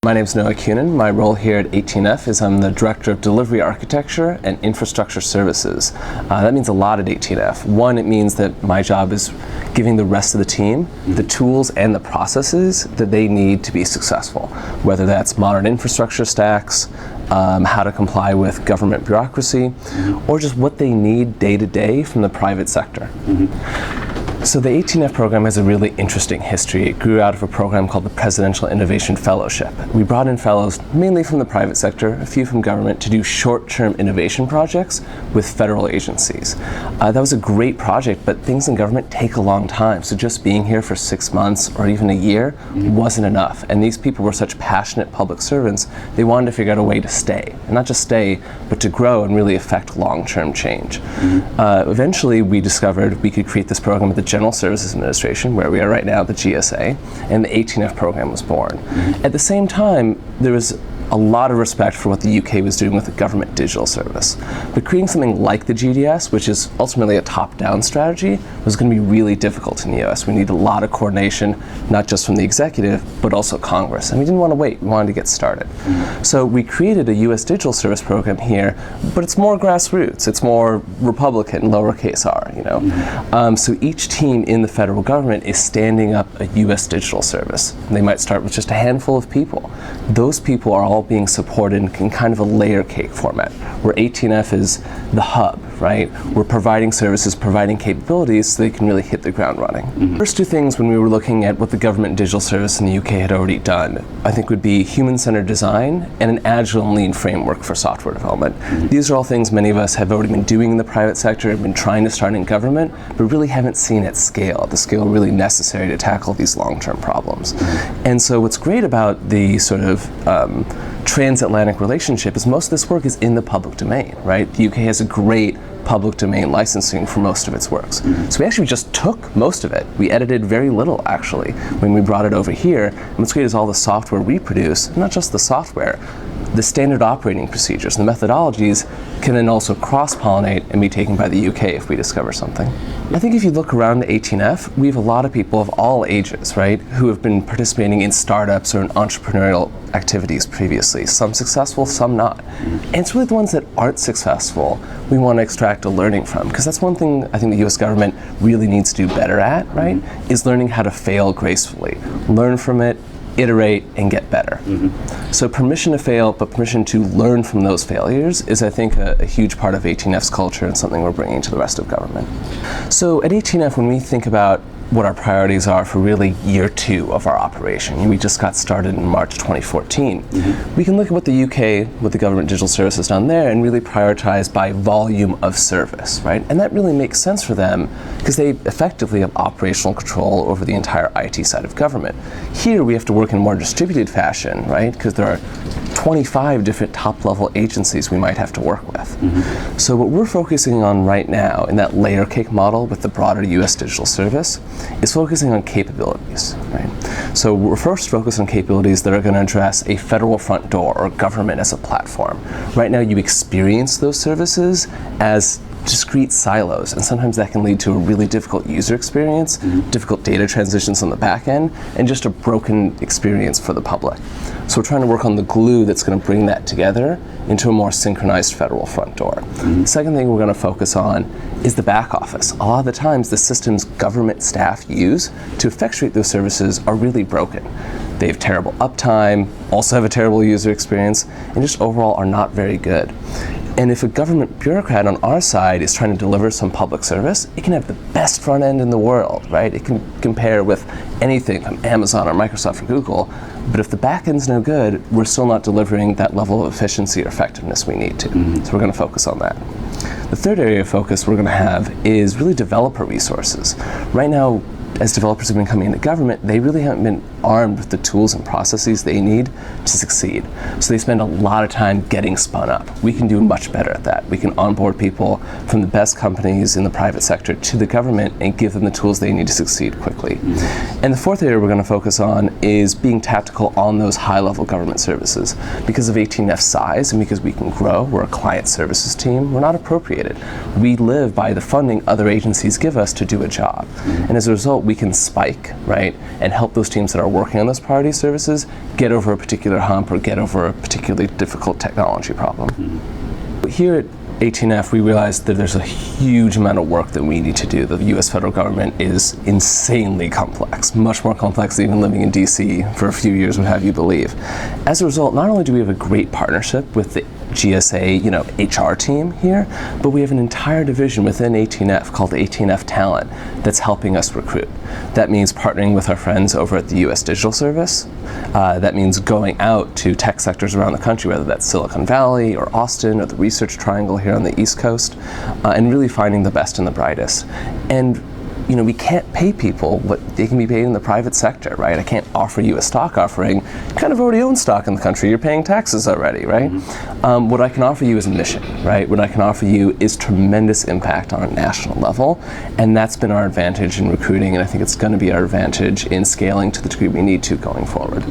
My name is Kunin. My role here at 18F is I'm the Director of Delivery Architecture and Infrastructure Services. That means a lot at 18F. One, it means that my job is giving the rest of the team the tools and the processes that they need to be successful, whether that's modern infrastructure stacks, how to comply with government bureaucracy, or just what they need day to day from the private sector. So the 18F program has a really interesting history. It grew out of a program called the Presidential Innovation Fellowship. We brought in fellows mainly from the private sector, a few from government, to do short-term innovation projects with federal agencies. That was a great project, but things in government take a long time. So just being here for 6 months or even a year wasn't enough. And these people were such passionate public servants, they wanted to figure out a way to stay. And not just stay, but to grow and really affect long-term change. Eventually, we discovered we could create this program at the General Services Administration, where we are right now, the GSA, and the 18F program was born. At the same time, there was a lot of respect for what the UK was doing with the government digital service. But creating something like the GDS, which is ultimately a top-down strategy, was going to be really difficult in the US. We needed a lot of coordination, not just from the executive, but also Congress. And we didn't want to wait, we wanted to get started. So we created a US digital service program here, but it's more grassroots, it's more Republican, lowercase r, you know. So each team in the federal government is standing up a US digital service. They might start with just a handful of people. Those people are all being supported in kind of a layer cake format, where 18F is the hub, right? We're providing services, providing capabilities so they can really hit the ground running. First two things when we were looking at what the government digital service in the UK had already done, I think would be human-centered design and an agile and lean framework for software development. These are all things many of us have already been doing in the private sector, have been trying to start in government, but really haven't seen at scale, the scale really necessary to tackle these long-term problems. And so what's great about the sort of transatlantic relationship is most of this work is in the public domain, right? The UK has a great public domain licensing for most of its works. So we actually just took most of it. We edited very little, actually, when we brought it over here. And what's great is all the software we produce, not just the software, the standard operating procedures, the methodologies can then also cross-pollinate and be taken by the UK if we discover something. I think if you look around the 18F, we have a lot of people of all ages, right, who have been participating in startups or in entrepreneurial activities previously, some successful, some not. And it's really the ones that aren't successful we want to extract a learning from, because that's one thing I think the US government really needs to do better at, right, is learning how to fail gracefully. Learn from it, iterate, and get better. So permission to fail, but permission to learn from those failures is, I think, a huge part of 18F's culture and something we're bringing to the rest of government. So at 18F, when we think about what our priorities are for really year 2 of our operation, we just got started in March 2014, we can look at what the UK, what the government digital service has done there, and really prioritize by volume of service, right? And that really makes sense for them because they effectively have operational control over the entire IT side of government. Here we have to work in a more distributed fashion, right? Because there are 25 different top-level agencies we might have to work with. So what we're focusing on right now in that layer cake model with the broader US digital service is focusing on capabilities, right? So we're first focused on capabilities that are going to address a federal front door or government as a platform. Right now you experience those services as discrete silos, and sometimes that can lead to a really difficult user experience, difficult data transitions on the back end, and just a broken experience for the public. So we're trying to work on the glue that's going to bring that together into a more synchronized federal front door. The second thing we're going to focus on is the back office. A lot of the times the systems government staff use to effectuate those services are really broken. They have terrible uptime, also have a terrible user experience, and just overall are not very good. And if a government bureaucrat on our side is trying to deliver some public service, it can have the best front end in the world, right? It can compare with anything from Amazon or Microsoft or Google, but if the back end's no good, we're still not delivering that level of efficiency or effectiveness we need to. So we're going to focus on that. The third area of focus we're going to have is really developer resources. Right now, as developers have been coming into government, they really haven't been armed with the tools and processes they need to succeed. So they spend a lot of time getting spun up. We can do much better at that. We can onboard people from the best companies in the private sector to the government and give them the tools they need to succeed quickly. And the fourth area we're going to focus on is being tactical on those high-level government services. Because of 18F's size and because we can grow, we're a client services team, we're not appropriated. We live by the funding other agencies give us to do a job. And as a result, we can spike, right, and help those teams that are working on those priority services get over a particular hump or get over a particularly difficult technology problem. Here at 18F, we realized that there's a huge amount of work that we need to do. The US federal government is insanely complex, much more complex than even living in DC for a few years would have you believe. As a result, not only do we have a great partnership with the GSA, HR team here, but we have an entire division within 18F called 18F Talent that's helping us recruit. That means partnering with our friends over at the US Digital Service. That means going out to tech sectors around the country, whether that's Silicon Valley or Austin or the Research Triangle here on the East Coast, and really finding the best and the brightest. And we can't pay people what they can be paid in the private sector, right? I can't offer you a stock offering. You kind of already own stock in the country. You're paying taxes already, right? What I can offer you is a mission, right? What I can offer you is tremendous impact on a national level, and that's been our advantage in recruiting, and I think it's going to be our advantage in scaling to the degree we need to going forward.